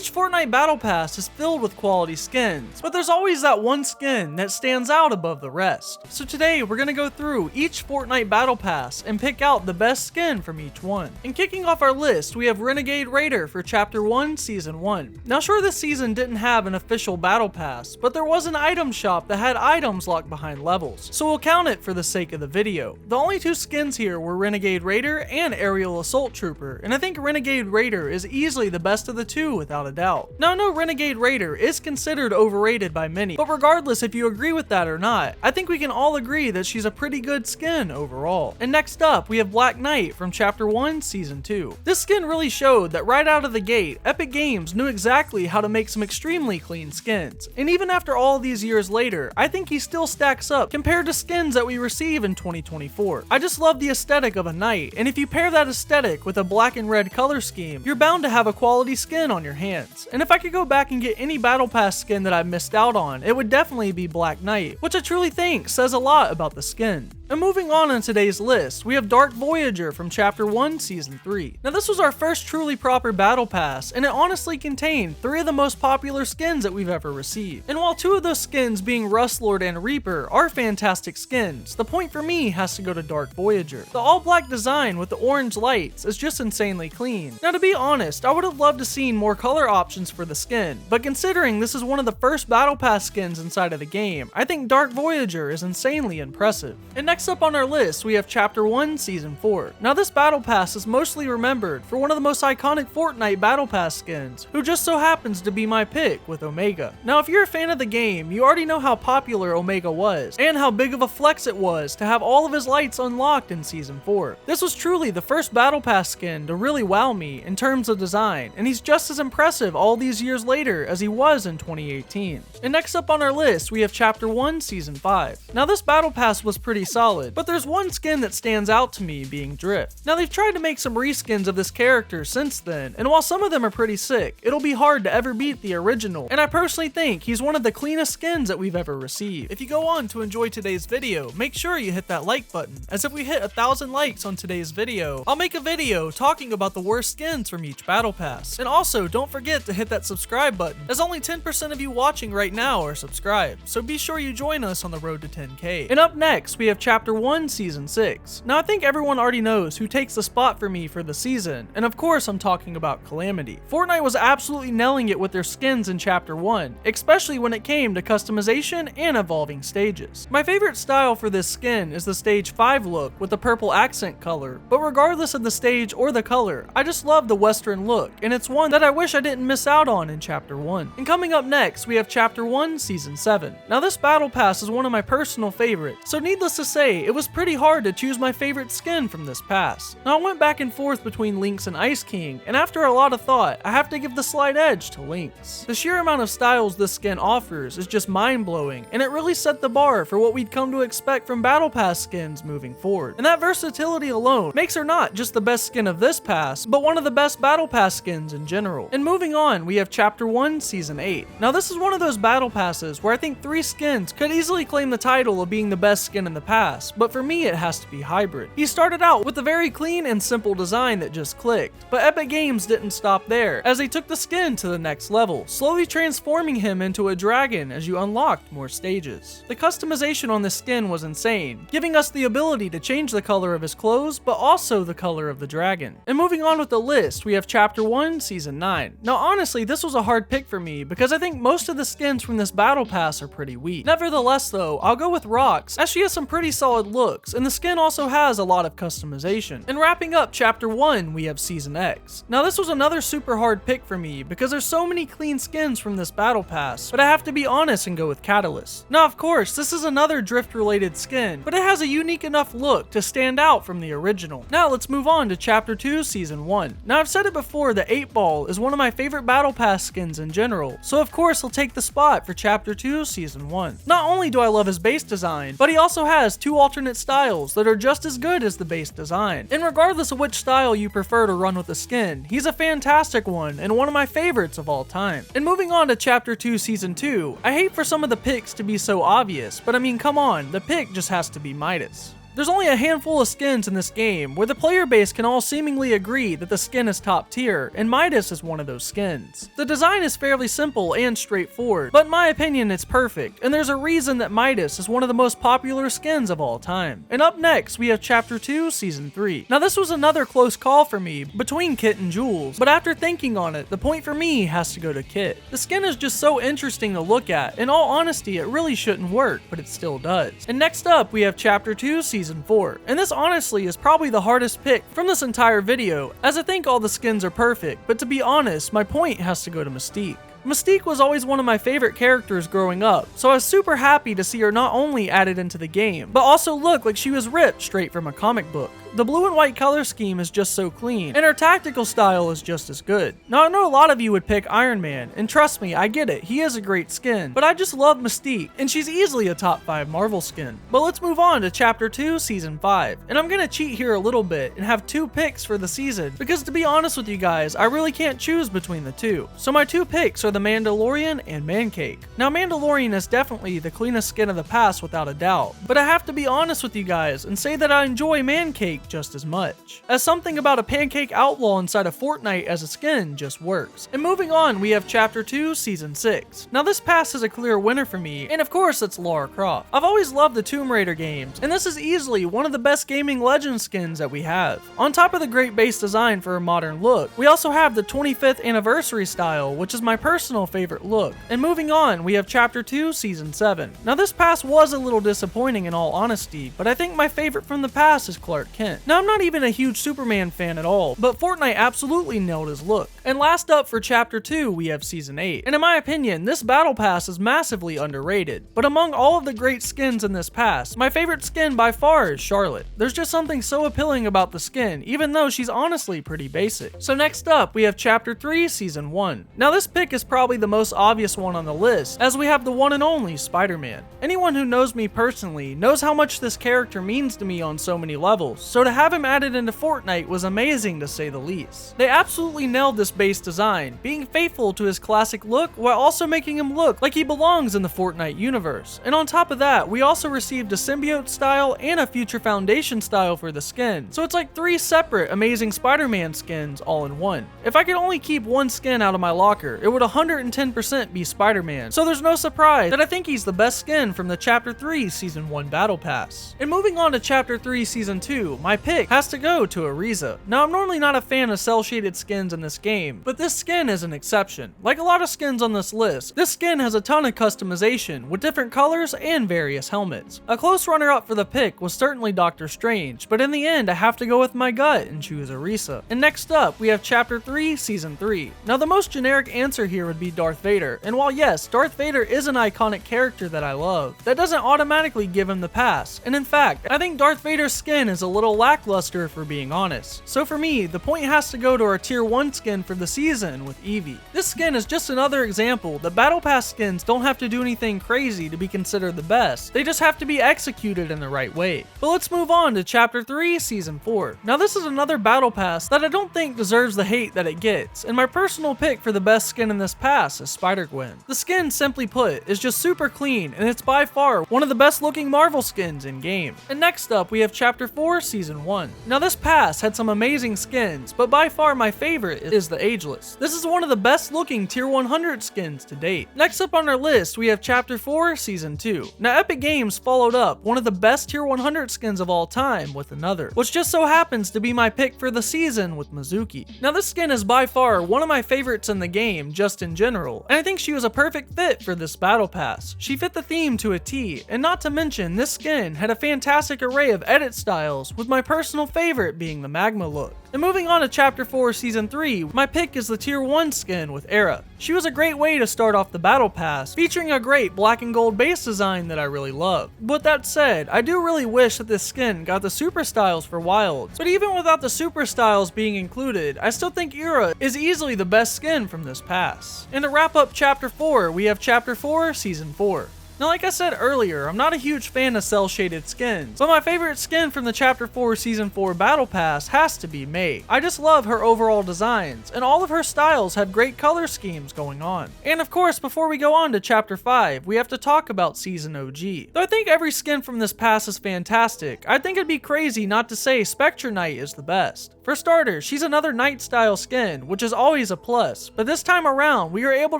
Each Fortnite Battle Pass is filled with quality skins, but there's always that one skin that stands out above the rest. So today we're gonna go through each Fortnite Battle Pass and pick out the best skin from each one. And kicking off our list, we have Renegade Raider for Chapter 1, Season 1. Now sure, this season didn't have an official Battle Pass, but there was an item shop that had items locked behind levels, so we'll count it for the sake of the video. The only two skins here were Renegade Raider and Aerial Assault Trooper, and I think Renegade Raider is easily the best of the two without a doubt. Now I know Renegade Raider is considered overrated by many, but regardless if you agree with that or not, I think we can all agree that she's a pretty good skin overall. And next up, we have Black Knight from Chapter 1, Season 2. This skin really showed that right out of the gate, Epic Games knew exactly how to make some extremely clean skins. And even after all these years later, I think he still stacks up compared to skins that we receive in 2024. I just love the aesthetic of a knight, and if you pair that aesthetic with a black and red color scheme, you're bound to have a quality skin on your hands. And if I could go back and get any Battle Pass skin that I've missed out on, it would definitely be Black Knight, which I truly think says a lot about the skin. And moving on today's list, we have Dark Voyager from Chapter 1, Season 3. Now this was our first truly proper Battle Pass, and it honestly contained 3 of the most popular skins that we've ever received. And while 2 of those skins, being Rustlord and Reaper, are fantastic skins, the point for me has to go to Dark Voyager. The all-black design with the orange lights is just insanely clean. Now to be honest, I would have loved to see more color options for the skin, but considering this is one of the first Battle Pass skins inside of the game, I think Dark Voyager is insanely impressive. And next up on our list, we have Chapter 1, Season 4. Now this Battle Pass is mostly remembered for one of the most iconic Fortnite Battle Pass skins, who just so happens to be my pick with Omega. Now if you're a fan of the game, you already know how popular Omega was, and how big of a flex it was to have all of his lights unlocked in Season 4. This was truly the first Battle Pass skin to really wow me in terms of design, and he's just as impressive all these years later as he was in 2018. And next up on our list, we have Chapter 1, Season 5. Now this Battle Pass was pretty solid, but there's one skin that stands out to me, being Drift. Now they've tried to make some reskins of this character since then, and while some of them are pretty sick, it'll be hard to ever beat the original, and I personally think he's one of the cleanest skins that we've ever received. If you go on to enjoy today's video, make sure you hit that like button, as if we hit 1,000 likes on today's video, I'll make a video talking about the worst skins from each Battle Pass. And also, don't forget to hit that subscribe button, as only 10% of you watching right now are subscribed, so be sure you join us on the road to 10K. And up next, we have Chapter 1, Season 6. Now I think everyone already knows who takes the spot for me for the season, and of course I'm talking about Calamity. Fortnite was absolutely nailing it with their skins in Chapter 1, especially when it came to customization and evolving stages. My favorite style for this skin is the Stage 5 look with the purple accent color, but regardless of the stage or the color, I just love the western look, and it's one that I wish I didn't miss out on in Chapter 1. And coming up next, we have Chapter 1, Season 7. Now this Battle Pass is one of my personal favorites, so needless to say, it was pretty hard to choose my favorite skin from this pass. Now I went back and forth between Lynx and Ice King, and after a lot of thought, I have to give the slight edge to Lynx. The sheer amount of styles this skin offers is just mind-blowing, and it really set the bar for what we'd come to expect from Battle Pass skins moving forward. And that versatility alone makes her not just the best skin of this pass, but one of the best Battle Pass skins in general. And moving on, we have Chapter 1, Season 8. Now this is one of those Battle Passes where I think 3 skins could easily claim the title of being the best skin in the pass, but for me it has to be Hybrid. He started out with a very clean and simple design that just clicked, but Epic Games didn't stop there, as they took the skin to the next level, slowly transforming him into a dragon as you unlocked more stages. The customization on this skin was insane, giving us the ability to change the color of his clothes, but also the color of the dragon. And moving on with the list, we have Chapter 1, Season 9. Now honestly, this was a hard pick for me, because I think most of the skins from this Battle Pass are pretty weak. Nevertheless though, I'll go with Rox, as she has some pretty solid looks, and the skin also has a lot of customization. And wrapping up Chapter 1, we have Season X. Now this was another super hard pick for me, because there's so many clean skins from this Battle Pass, but I have to be honest and go with Catalyst. Now of course, this is another Drift related skin, but it has a unique enough look to stand out from the original. Now let's move on to Chapter 2, Season 1. Now I've said it before that 8-Ball is one of my favorite Battle Pass skins in general, so of course he'll take the spot for Chapter 2, Season 1. Not only do I love his base design, but he also has 2 alternate styles that are just as good as the base design. And regardless of which style you prefer to run with the skin, he's a fantastic one and one of my favorites of all time. And moving on to Chapter 2, Season 2, I hate for some of the picks to be so obvious, but I mean come on, the pick just has to be Midas. There's only a handful of skins in this game where the player base can all seemingly agree that the skin is top tier, and Midas is one of those skins. The design is fairly simple and straightforward, but in my opinion it's perfect, and there's a reason that Midas is one of the most popular skins of all time. And up next we have Chapter 2 Season 3. Now this was another close call for me between Kit and Jules, but after thinking on it, the point for me has to go to Kit. The skin is just so interesting to look at. In all honesty, it really shouldn't work, but it still does. And next up we have Chapter 2 Season 4, and this honestly is probably the hardest pick from this entire video, as I think all the skins are perfect, but to be honest, my point has to go to Mystique. Mystique was always one of my favorite characters growing up, so I was super happy to see her not only added into the game, but also look like she was ripped straight from a comic book. The blue and white color scheme is just so clean, and her tactical style is just as good. Now I know a lot of you would pick Iron Man, and trust me, I get it, he is a great skin, but I just love Mystique, and she's easily a top 5 Marvel skin. But let's move on to Chapter 2 Season 5, and I'm gonna cheat here a little bit and have 2 picks for the season, because to be honest with you guys, I really can't choose between the two. So my 2 picks are the Mandalorian and Mancake. Now Mandalorian is definitely the cleanest skin of the past without a doubt, but I have to be honest with you guys and say that I enjoy Mancake just as much, as something about a pancake outlaw inside of Fortnite as a skin just works. And moving on, we have Chapter 2 Season 6. Now this pass is a clear winner for me, and of course it's Lara Croft. I've always loved the Tomb Raider games, and this is easily one of the best gaming legend skins that we have. On top of the great base design for a modern look, we also have the 25th anniversary style, which is my personal favorite look. And moving on, we have Chapter 2 Season 7. Now this pass was a little disappointing in all honesty, but I think my favorite from the pass is Clark Kent. Now I'm not even a huge Superman fan at all, but Fortnite absolutely nailed his look. And last up for Chapter 2, we have Season 8. And in my opinion, this battle pass is massively underrated. But among all of the great skins in this pass, my favorite skin by far is Charlotte. There's just something so appealing about the skin, even though she's honestly pretty basic. So next up, we have Chapter 3 Season 1. Now this pick is probably the most obvious one on the list, as we have the one and only Spider-Man. Anyone who knows me personally knows how much this character means to me on so many levels, so to have him added into Fortnite was amazing to say the least. They absolutely nailed this base design, being faithful to his classic look while also making him look like he belongs in the Fortnite universe. And on top of that, we also received a symbiote style and a future foundation style for the skin, so it's like 3 separate amazing Spider-Man skins all in one. If I could only keep one skin out of my locker, it would 110% be Spider-Man, so there's no surprise that I think he's the best skin from the Chapter 3 Season 1 Battle Pass. And moving on to Chapter 3 Season 2, my pick has to go to Ariza. Now I'm normally not a fan of cel-shaded skins in this game, but this skin is an exception. Like a lot of skins on this list, this skin has a ton of customization with different colors and various helmets. A close runner-up for the pick was certainly Doctor Strange, but in the end I have to go with my gut and choose Ariza. And next up, we have Chapter 3 Season 3. Now the most generic answer here would be Darth Vader, and while yes, Darth Vader is an iconic character that I love, that doesn't automatically give him the pass, and in fact, I think Darth Vader's skin is a little lackluster for being honest. So for me, the point has to go to our Tier 1 skin for the season with Eevee. This skin is just another example that Battle Pass skins don't have to do anything crazy to be considered the best, they just have to be executed in the right way. But let's move on to Chapter 3 Season 4. Now this is another Battle Pass that I don't think deserves the hate that it gets, and my personal pick for the best skin in this pass is Spider-Gwen. The skin, simply put, is just super clean, and it's by far one of the best looking Marvel skins in game. And next up, we have Chapter 4 Season 1. Now this pass had some amazing skins, but by far my favorite is the Ageless. This is one of the best looking Tier 100 skins to date. Next up on our list, we have Chapter 4 Season 2. Now Epic Games followed up one of the best Tier 100 skins of all time with another, which just so happens to be my pick for the season with Mizuki. Now this skin is by far one of my favorites in the game, just in general, and I think she was a perfect fit for this battle pass. She fit the theme to a T, and not to mention, this skin had a fantastic array of edit styles, with my personal favorite being the magma look. And moving on to Chapter 4 Season 3, my pick is the Tier 1 skin with Era. She was a great way to start off the battle pass, featuring a great black and gold base design that I really love. With that said, I do really wish that this skin got the super styles for Wilds, but even without the super styles being included, I still think Era is easily the best skin from this pass. And to wrap up Chapter 4, we have Chapter 4 Season 4. Now, like I said earlier, I'm not a huge fan of cel-shaded skins, but my favorite skin from the Chapter 4 Season 4 Battle Pass has to be Mei. I just love her overall designs, and all of her styles have great color schemes going on. And of course, before we go on to Chapter 5, we have to talk about Season OG. Though I think every skin from this pass is fantastic, I think it'd be crazy not to say Spectre Knight is the best. For starters, she's another Knight style skin, which is always a plus, but this time around, we are able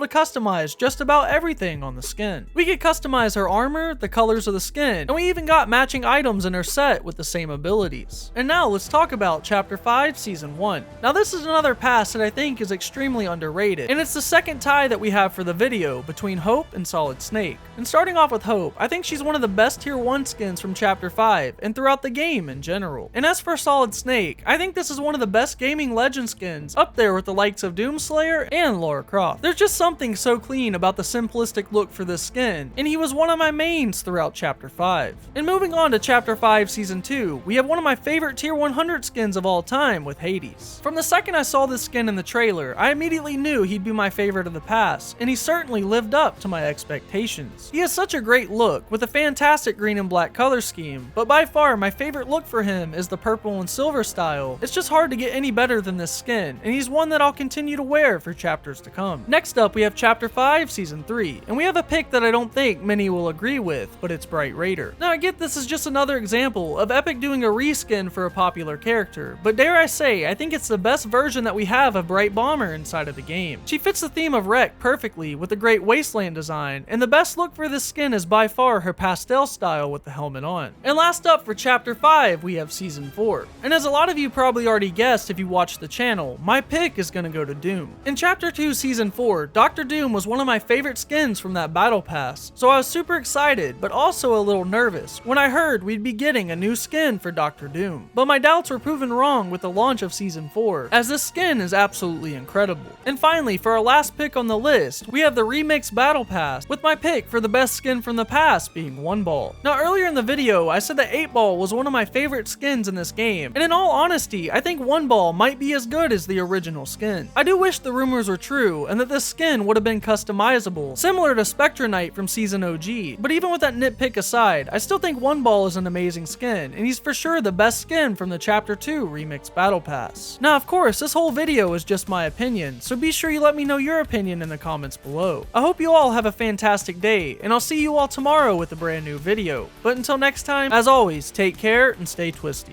to customize just about everything on the skin. We could customize her armor, the colors of the skin, and we even got matching items in her set with the same abilities. And now let's talk about Chapter 5 Season 1. Now this is another pass that I think is extremely underrated, and it's the second tie that we have for the video between Hope and Solid Snake. And starting off with Hope, I think she's one of the best tier 1 skins from Chapter 5 and throughout the game in general. And as for Solid Snake, I think this is one of the best gaming legend skins, up there with the likes of Doomslayer and Lara Croft. There's just something so clean about the simplistic look for this skin, and he was one of my mains throughout Chapter 5. And moving on to Chapter 5 Season 2, we have one of my favorite tier 100 skins of all time with Hades. From the second I saw this skin in the trailer, I immediately knew he'd be my favorite of the pass, and he certainly lived up to my expectations. He has such a great look, with a fantastic green and black color scheme, but by far my favorite look for him is the purple and silver style. It's just hard to get any better than this skin, and he's one that I'll continue to wear for chapters to come. Next up, we have Chapter 5 Season 3, and we have a pick that I don't think many will agree with, but it's Bright Raider. Now I get this is just another example of Epic doing a reskin for a popular character, but dare I say, I think it's the best version that we have of Bright Bomber inside of the game. She fits the theme of Wreck perfectly with a great wasteland design, and the best look for this skin is by far her pastel style with the helmet on. And last up for Chapter 5, we have Season 4. And as a lot of you probably already guessed if you watched the channel, my pick is gonna go to Doom. In Chapter 2 Season 4, Dr. Doom was one of my favorite skins from that battle pass, so I was super excited, but also a little nervous when I heard we'd be getting a new skin for Dr. Doom. But my doubts were proven wrong with the launch of Season 4, as this skin is absolutely incredible. And finally, for our last pick on the list, we have the Remix Battle Pass, with my pick for the best skin from the past being 1Ball. Now earlier in the video, I said that 8Ball was one of my favorite skins in this game, and in all honesty, I think 1Ball might be as good as the original skin. I do wish the rumors were true, and that this skin would have been customizable, similar to Spectre Knight from Season OG, but even with that nitpick aside, I still think 1Ball is an amazing skin, and he's for sure the best skin from the Chapter 2 Remix Battle Pass. Now of course, this whole video is just my opinion, so be sure you let me know your opinion in the comments below. I hope you all have a fantastic day, and I'll see you all tomorrow with a brand new video. But until next time, as always, take care and stay twisty.